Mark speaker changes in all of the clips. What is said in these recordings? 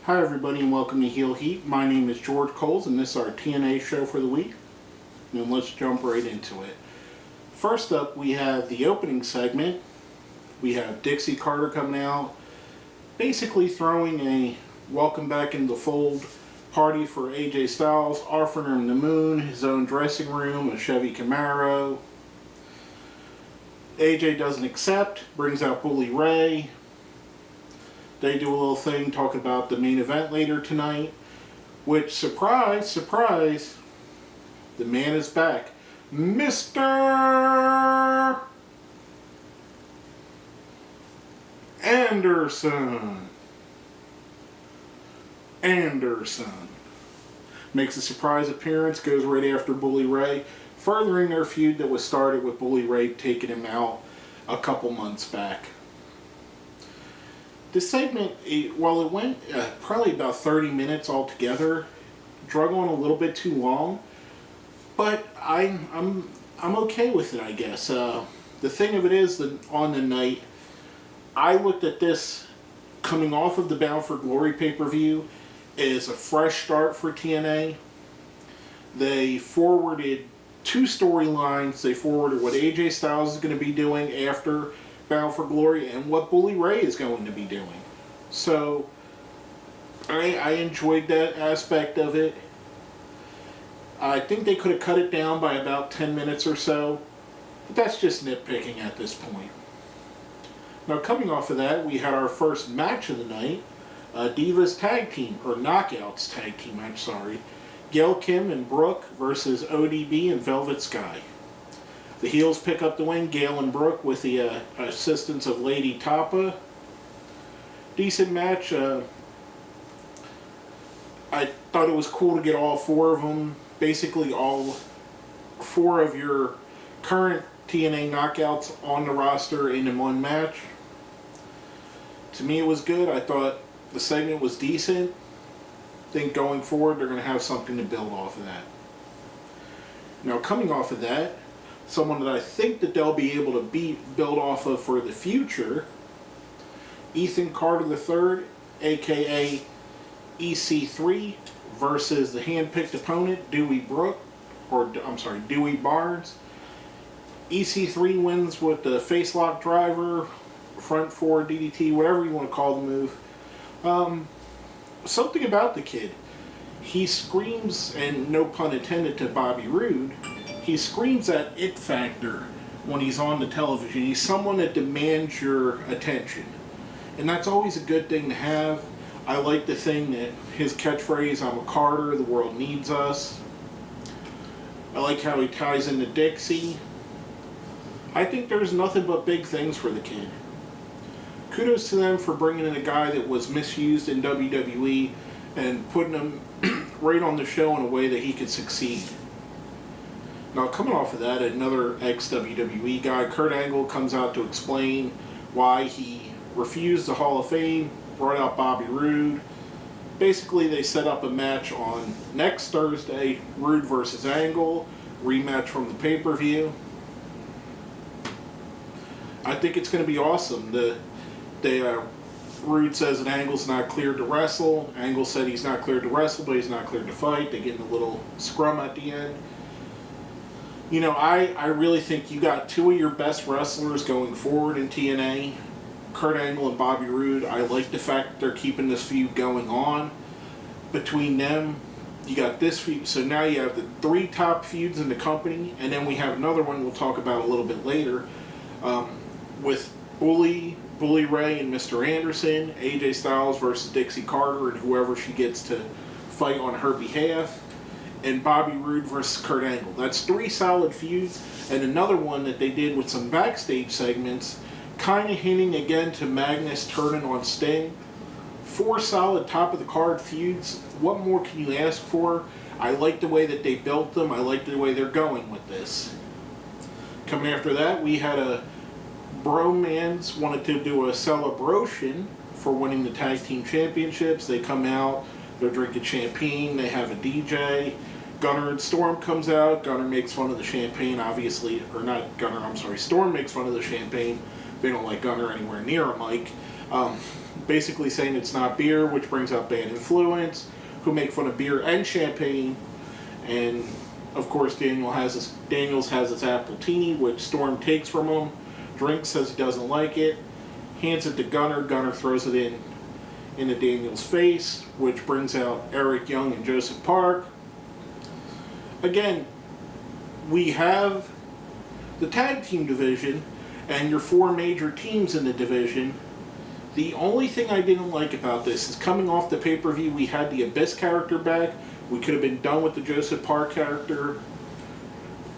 Speaker 1: Hi everybody and welcome to Heel Heat. My name is George Coles and this is our TNA show for the week. And let's jump right into it. First up, we have the opening segment. We have Dixie Carter coming out, basically throwing a welcome back in the fold party for AJ Styles, offering him the moon, his own dressing room, a Chevy Camaro. AJ doesn't accept, brings out Bully Ray. They do a little thing talking about the main event later tonight, which, surprise, surprise, the man is back. Mr. Anderson makes a surprise appearance, goes right after Bully Ray, furthering their feud that was started with Bully Ray taking him out a couple months back. This segment, while it went probably about 30 minutes altogether, drug on a little bit too long, but I'm okay with it, I guess. The thing of it is that on the night, I looked at this coming off of the Bound for Glory pay-per-view as a fresh start for TNA. They forwarded two storylines. They forwarded what AJ Styles is going to be doing after Bound for Glory and what Bully Ray is going to be doing. So I enjoyed that aspect of it. I think they could have cut it down by about 10 minutes or so, but that's just nitpicking at this point. Now, coming off of that, we had our first match of the night, Divas tag team, or Knockouts tag team match, sorry. Gail Kim and Brooke versus ODB and Velvet Sky. The heels pick up the win, Gail and Brooke, with the assistance of Lady Tapa. Decent match. I thought it was cool to get all four of them, basically all four of your current TNA knockouts on the roster in one match. To me, it was good. I thought the segment was decent. I think going forward, they're going to have something to build off of that. Now, coming off of that, someone that I think that they'll be able to build off of for the future, Ethan Carter III, aka EC3, versus the hand-picked opponent, Dewey Barnes. EC3 wins with the face-lock driver, front four DDT, whatever you want to call the move. Something about the kid. He screams, and no pun intended to Bobby Roode, he screams that it factor when he's on the television. He's someone that demands your attention. And that's always a good thing to have. I like the thing that his catchphrase, I'm a Carter, the world needs us. I like how he ties into Dixie. I think there's nothing but big things for the kid. Kudos to them for bringing in a guy that was misused in WWE and putting him right on the show in a way that he could succeed. Now, coming off of that, another ex-WWE guy, Kurt Angle, comes out to explain why he refused the Hall of Fame, brought out Bobby Roode. Basically, they set up a match on next Thursday, Roode versus Angle, rematch from the pay-per-view. I think it's going to be awesome. Roode says that Angle's not cleared to wrestle. Angle said he's not cleared to wrestle, but he's not cleared to fight. They get in a little scrum at the end. You know, I really think you got two of your best wrestlers going forward in TNA, Kurt Angle and Bobby Roode. I like the fact that they're keeping this feud going on between them. You got this feud, so now you have the three top feuds in the company, and then we have another one we'll talk about a little bit later with Bully Ray and Mr. Anderson, AJ Styles versus Dixie Carter and whoever she gets to fight on her behalf, and Bobby Roode versus Kurt Angle. That's three solid feuds, and another one that they did with some backstage segments, kind of hinting again to Magnus turning on Sting. Four solid top-of-the-card feuds. What more can you ask for? I like the way that they built them. I like the way they're going with this. Coming after that, we had a Bromans wanted to do a celebration for winning the tag team championships. They come out, they're drinking champagne, they have a DJ. Gunner and Storm comes out. Gunner makes fun of the champagne, obviously, or not Gunner, I'm sorry, Storm makes fun of the champagne. They don't like Gunner anywhere near a mic. Basically saying it's not beer, which brings up Bad Influence, who make fun of beer and champagne. And of course, Daniels has his apple teeny, which Storm takes from him, drinks, says he doesn't like it, hands it to Gunner. Gunner throws it into Daniels' face, which brings out Eric Young and Joseph Park. Again, we have the tag team division and your 4 major teams in the division. The only thing I didn't like about this is coming off the pay-per-view, we had the Abyss character back. We could have been done with the Joseph Park character.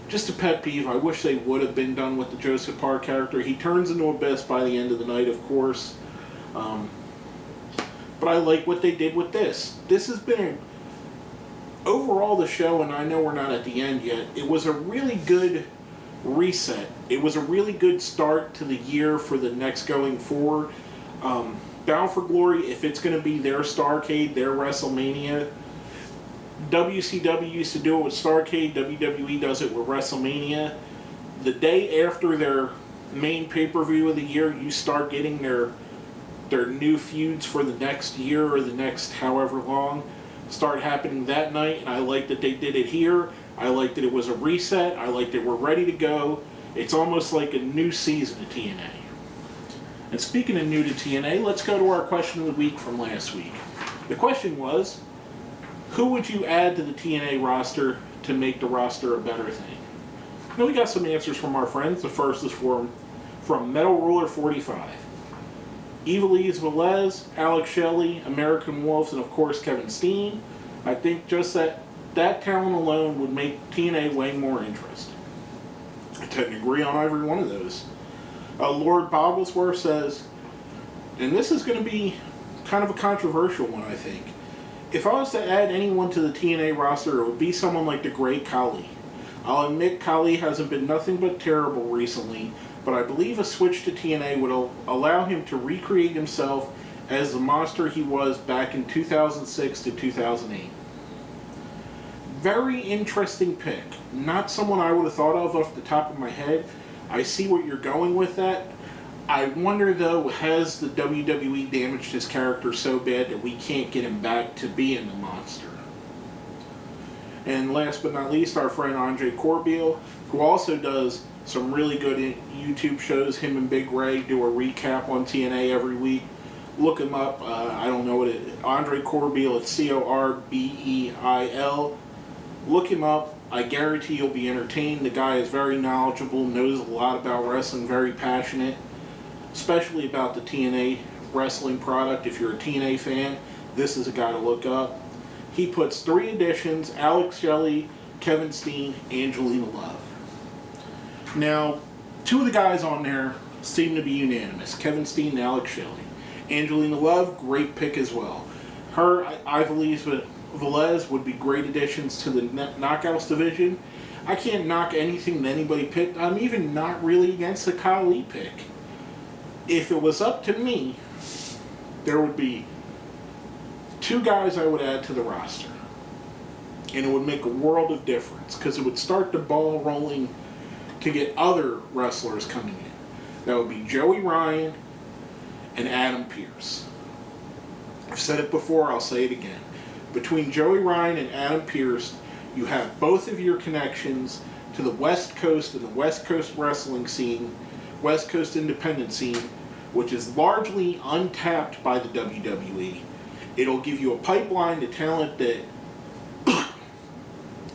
Speaker 1: Just a pet peeve. I wish they would have been done with the Joseph Park character. He turns into Abyss by the end of the night, of course. But I like what they did with this. This has been, overall, the show, and I know we're not at the end yet, it was a really good reset. It was a really good start to the year for the next going forward. Bound for Glory, if it's going to be their Starrcade, their WrestleMania, WCW used to do it with Starrcade, WWE does it with WrestleMania. The day after their main pay-per-view of the year, you start getting their new feuds for the next year or the next however long start happening that night, and I like that they did it here. I like that it was a reset. I like that we're ready to go. It's almost like a new season of TNA. And speaking of new to TNA, let's go to our question of the week from last week. The question was, who would you add to the TNA roster to make the roster a better thing? Now we got some answers from our friends. The first is from Metal Ruler 45. Ivelisse Velez, Alex Shelley, American Wolves, and of course Kevin Steen. I think just that talent alone would make TNA way more interesting. I tend to agree on every one of those. Lord Bogglesworth says, and this is going to be kind of a controversial one, I think. If I was to add anyone to the TNA roster, it would be someone like the Great Khali. I'll admit Khali hasn't been nothing but terrible recently, but I believe a switch to TNA would allow him to recreate himself as the monster he was back in 2006 to 2008. Very interesting pick. Not someone I would have thought of off the top of my head. I see what you're going with that. I wonder, though, has the WWE damaged his character so bad that we can't get him back to being the monster? And last but not least, our friend Andre Corbeil, who also does some really good YouTube shows. Him and Big Ray do a recap on TNA every week. Look him up. I don't know what it is. Andre Corbeil, it's Corbeil. Look him up. I guarantee you'll be entertained. The guy is very knowledgeable, knows a lot about wrestling, very passionate, especially about the TNA wrestling product. If you're a TNA fan, this is a guy to look up. He puts 3 additions: Alex Shelley, Kevin Steen, Angelina Love. Now, 2 of the guys on there seem to be unanimous: Kevin Steen and Alex Shelley. Angelina Love, great pick as well. Her, Ivelisse Velez would be great additions to the Knockouts division. I can't knock anything that anybody picked. I'm even not really against the Khali pick. If it was up to me, there would be 2 guys I would add to the roster. And it would make a world of difference, because it would start the ball rolling to get other wrestlers coming in. That would be Joey Ryan and Adam Pearce. I've said it before, I'll say it again. Between Joey Ryan and Adam Pearce, you have both of your connections to the West Coast and the West Coast wrestling scene, West Coast independent scene, which is largely untapped by the WWE. It'll give you a pipeline to talent that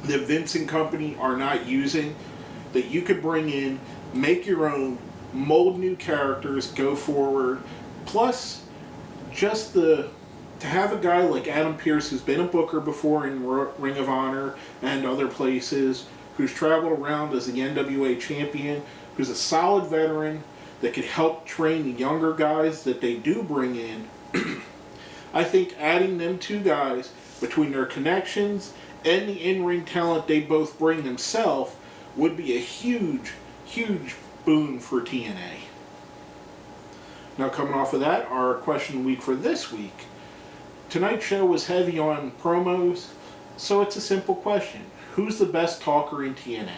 Speaker 1: the Vince and company are not using, that you could bring in, make your own, mold new characters, go forward. Plus, just to have a guy like Adam Pearce, who's been a booker before in Ring of Honor and other places, who's traveled around as the NWA champion, who's a solid veteran that could help train the younger guys that they do bring in. I think adding them 2 guys, between their connections and the in-ring talent they both bring themselves would be a huge, huge boon for TNA. Now, coming off of that, our question of the week for this week. Tonight's show was heavy on promos, so it's a simple question. Who's the best talker in TNA?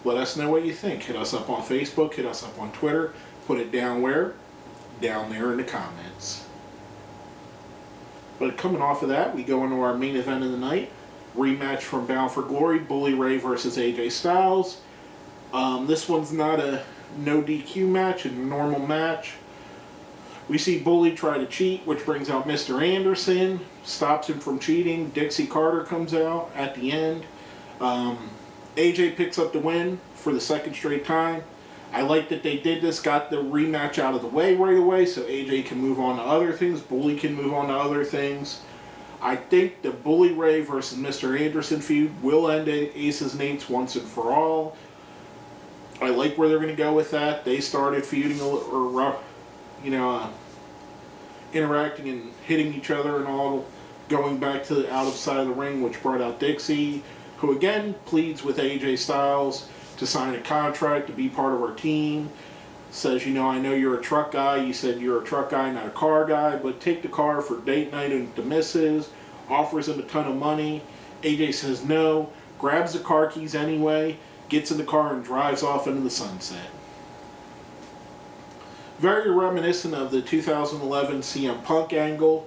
Speaker 1: Let us know what you think. Hit us up on Facebook, hit us up on Twitter. Put it down where? Down there in the comments. But coming off of that, we go into our main event of the night. Rematch from Bound for Glory, Bully Ray versus AJ Styles. This one's not a no DQ match, a normal match. We see Bully try to cheat, which brings out Mr. Anderson, stops him from cheating. Dixie Carter comes out at the end. AJ picks up the win for the second straight time. I like that they did this, got the rematch out of the way right away, so AJ can move on to other things, Bully can move on to other things. I think the Bully Ray versus Mr. Anderson feud will end Aces and Eights once and for all. I like where they're going to go with that. They started feuding or interacting and hitting each other and all, going back to the outside of the ring, which brought out Dixie, who again pleads with AJ Styles to sign a contract to be part of our team. Says, I know you're a truck guy. You said you're a truck guy, not a car guy, but take the car for date night and the missus. Offers him a ton of money. AJ says no, grabs the car keys anyway, gets in the car and drives off into the sunset. Very reminiscent of the 2011 CM Punk angle.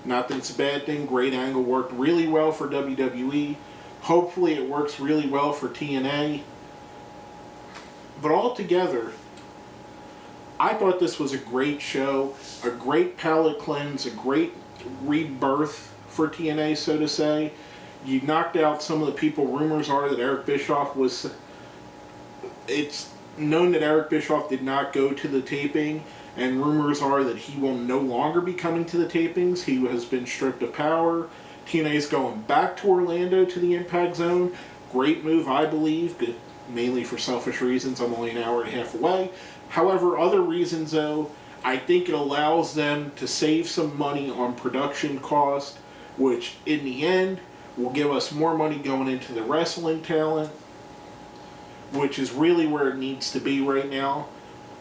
Speaker 1: Not that it's a bad thing. Great angle. Worked really well for WWE. Hopefully it works really well for TNA. But altogether, I thought this was a great show, a great palate cleanse, a great rebirth for TNA, so to say. You knocked out some of the people. Rumors are that Eric Bischoff was... It's known that Eric Bischoff did not go to the taping, and rumors are that he will no longer be coming to the tapings. He has been stripped of power. TNA is going back to Orlando to the Impact Zone. Great move, I believe. Good. Mainly for selfish reasons. I'm only an hour and a half away. However, other reasons though, I think it allows them to save some money on production cost, which in the end will give us more money going into the wrestling talent, which is really where it needs to be right now.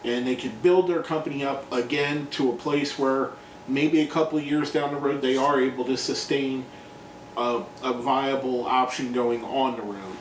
Speaker 1: And they can build their company up again to a place where maybe a couple of years down the road they are able to sustain a viable option going on the road.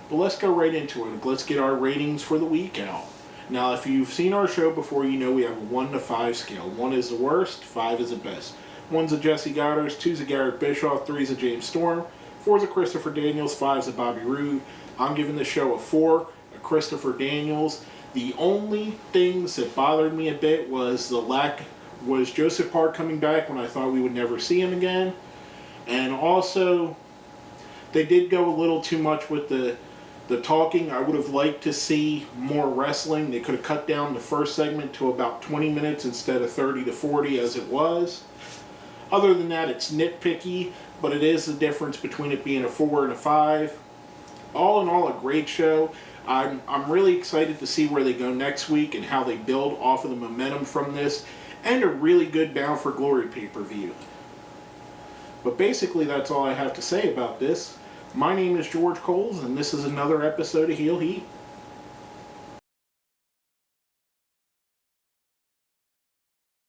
Speaker 1: But let's go right into it. Let's get our ratings for the week out. Now, if you've seen our show before, you know we have a 1 to 5 scale. 1 is the worst, 5 is the best. 1's a Jesse Goddard, 2's a Garrett Bischoff, 3's a James Storm, 4's a Christopher Daniels, 5's a Bobby Roode. I'm giving the show a 4, a Christopher Daniels. The only things that bothered me a bit was Joseph Park coming back when I thought we would never see him again. And also, they did go a little too much with the talking. I would have liked to see more wrestling. They could have cut down the first segment to about 20 minutes instead of 30 to 40 as it was. Other than that, it's nitpicky, but it is the difference between it being a 4 and a 5. All in all, a great show. I'm really excited to see where they go next week and how they build off of the momentum from this, and a really good Bound for Glory pay-per-view. But basically, that's all I have to say about this. My name is George Coles, and this is another episode of Heel Heat.